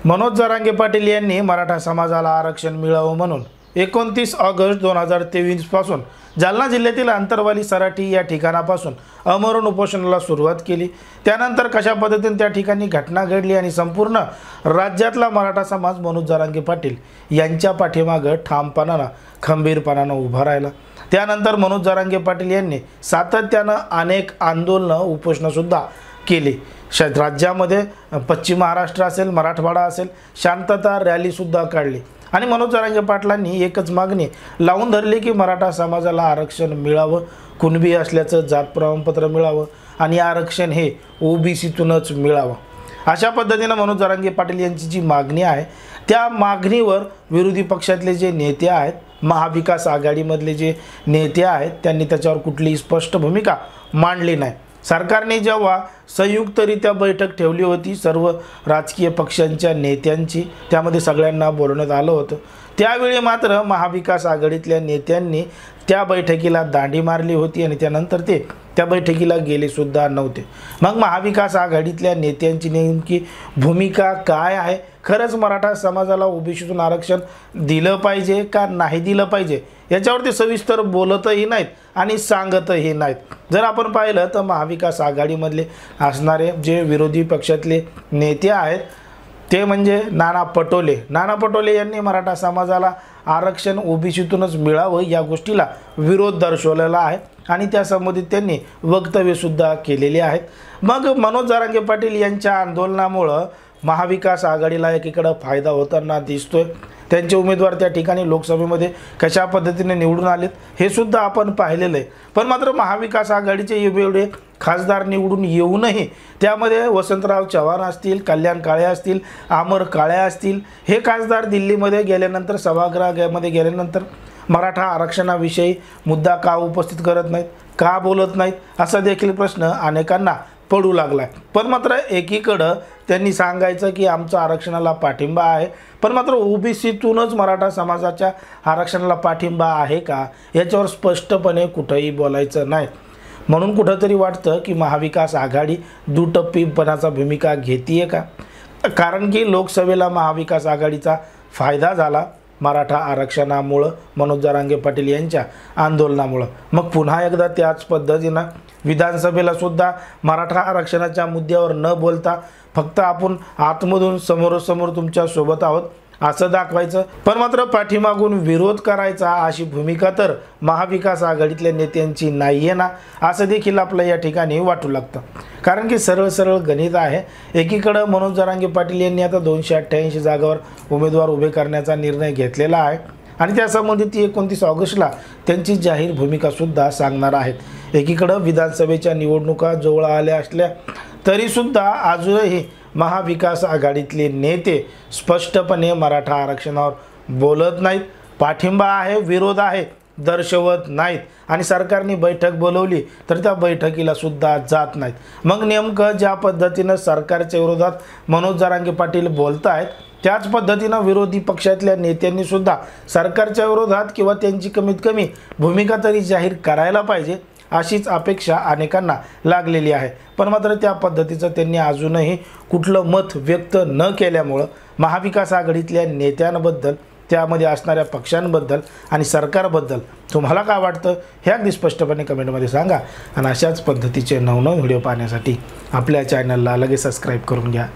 मनोज जरांगे पाटील यांनी मराठा समाजाला आरक्षण मिळावं म्हणून 29 ऑगस्ट 2023 पासून जालना जिल्ह्यातील अंतरवाली सराटी या ठिकाणापासून आमरण उपोषणाला सुरुवात केली। त्यानंतर कशा पद्धतीने त्या ठिकाणी घटना घडली आणि संपूर्ण राज्यातला मराठा समाज मनोज जरांगे पाटील यांच्या पाठीमागे ठामपणाने खंबीरपणाने उभा राहिला। त्यानंतर मनोज जरांगे पाटील यांनी सातत्याने अनेक आंदोलनं उपोषण सुद्धा केली। राज्यामध्ये पश्चिम महाराष्ट्र असेल, मराठवाडा असेल, शांतता रॅली सुद्धा काढली आणि मनोज जरांगे पाटलांनी एकच मागणी लावून धरली की मराठा समाजाला आरक्षण मिळावं, कुणबी असल्याचं जात प्रमाणपत्र मिळावं आणि आरक्षण हे ओबीसीतूनच मिळावं। अशा पद्धतीने मनोज जरांगे पाटील यांची जी मागणी आहे त्या मागणीवर विरोधी पक्षातले जे नेते आहेत, महाविकास आघाडीमधले जे नेते आहेत, त्यांनी त्याच्यावर कुठलीही स्पष्ट भूमिका मांडली नाही। सरकारने जेव्हा संयुक्तरित्या बैठक ठेवली होती सर्व राजकीय पक्षांच्या नेत्यांची, त्यामध्ये सगळ्यांना बोलवण्यात आलं होतं, त्यावेळी मात्र महाविकास आघाडीतल्या नेत्यांनी त्या बैठकीला दांडी मारली होती आणि त्यानंतर ते त्या बैठकीला गेले सुद्धा नव्हते। मग महाविकास आघाडीतल्या नेत्यांची नेमकी भूमिका काय आहे? खरंच मराठा समाजाला ओबीसीतून आरक्षण दिलं पाहिजे का नाही दिलं पाहिजे याच्यावरती सविस्तर बोलतही नाहीत आणि सांगतही नाहीत। जर आपण पाहिलं तर महाविकास आघाडीमधले असणारे जे विरोधी पक्षातले नेते आहेत ते म्हणजे नाना पटोले यांनी मराठा समाजाला आरक्षण ओबीसीतूनच मिळावं या गोष्टीला विरोध दर्शवलेला आहे आणि त्या संबंधित त्यांनी वक्तव्य सुद्धा केलेले आहेत। मग मनोज जरांगे पाटील यांच्या आंदोलनामुळे महाविकास आघाडीला एकीकडे फायदा होताना दिसतोय। त्यांचे उमेदवार त्या ठिकाणी लोकसभेमध्ये कशा पद्धतीने निवडून आलेत हे सुद्धा आपण पाहिलेलं आहे। पण मात्र महाविकास आघाडीचे एवढे खासदार निवडून येऊनही त्यामध्ये वसंतराव चव्हाण असतील, कल्याण काळे असतील, अमर काळे असतील, हे खासदार दिल्लीमध्ये गेल्यानंतर सभागृहामध्ये गेल्यानंतर मराठा आरक्षणाविषयी मुद्दा का उपस्थित करत नाहीत, का बोलत नाहीत, असा देखील प्रश्न अनेकांना पडू लागला आहे। पण मात्र एकीकडं त्यांनी सांगायचं की आमचा आरक्षणाला पाठिंबा आहे, पण मात्र ओबीसीतूनच मराठा समाजाच्या आरक्षणाला पाठिंबा आहे का याच्यावर स्पष्टपणे कुठंही बोलायचं नाही। म्हणून कुठंतरी वाटतं की महाविकास आघाडी दुटप्पीपणाचा भूमिका घेते का? कारण की लोकसभेला महाविकास आघाडीचा फायदा झाला मराठा आरक्षणामुळं, मनोज जरांगे पाटील यांच्या आंदोलनामुळं। मग पुन्हा एकदा त्याच पद्धतीनं विधानसभेला सुद्धा मराठा आरक्षणाच्या मुद्द्यावर न बोलता फक्त आपण आतमधून समोरासमोर तुमच्या सोबत आहोत असं दाखवायचं, पण मात्र पाठीमागून विरोध करायचा अशी भूमिका तर महाविकास आघाडीतल्या नेत्यांची नाही आहे ना, असं देखील आपल्या या ठिकाणी वाटू लागतं। कारण की सरळ गणित आहे। एकीकडं मनोज जरांगे पाटील यांनी आता 288 जागावर उमेदवार उभे करण्याचा निर्णय घेतलेला आहे आणि त्या संबंधित 29 ऑगस्टला त्यांची जाहीर भूमिका सुद्धा सांगणार आहेत। एकीकडं विधानसभेच्या निवडणुका जवळ आल्या असल्या तरीसुद्धा अजूनही महाविकास आघाडीतले नेते स्पष्टपणे मराठा आरक्षणावर बोलत नाहीत, पाठिंबा आहे, विरोध आहे दर्शवत नाहीत आणि सरकारने बैठक बोलवली तर त्या बैठकीला सुद्धा जात नाहीत। मग नेमकं ज्या पद्धतीनं सरकारच्या विरोधात मनोज जरांगे पाटील बोलत आहेत त्याच पद्धतीनं विरोधी पक्षातल्या नेत्यांनी सुद्धा सरकारच्या विरोधात किंवा त्यांची कमीत कमी भूमिका तरी जाहीर करायला पाहिजे अशीच अपेक्षा अनेकांना लागलेली आहे। पण मात्र त्या पद्धतीचं त्यांनी अजूनही कुठलं मत व्यक्त न केल्यामुळं महाविकास आघाडीतल्या नेत्यांबद्दल, त्यामध्ये असणाऱ्या पक्षांबद्दल आणि सरकारबद्दल तुम्हाला काय वाटतं हे अगदी स्पष्टपणे कमेंटमध्ये सांगा आणि अशाच पद्धतीचे नवनवीन व्हिडिओ पाहण्यासाठी आपल्या चॅनलला लगेच सबस्क्राईब करून घ्या।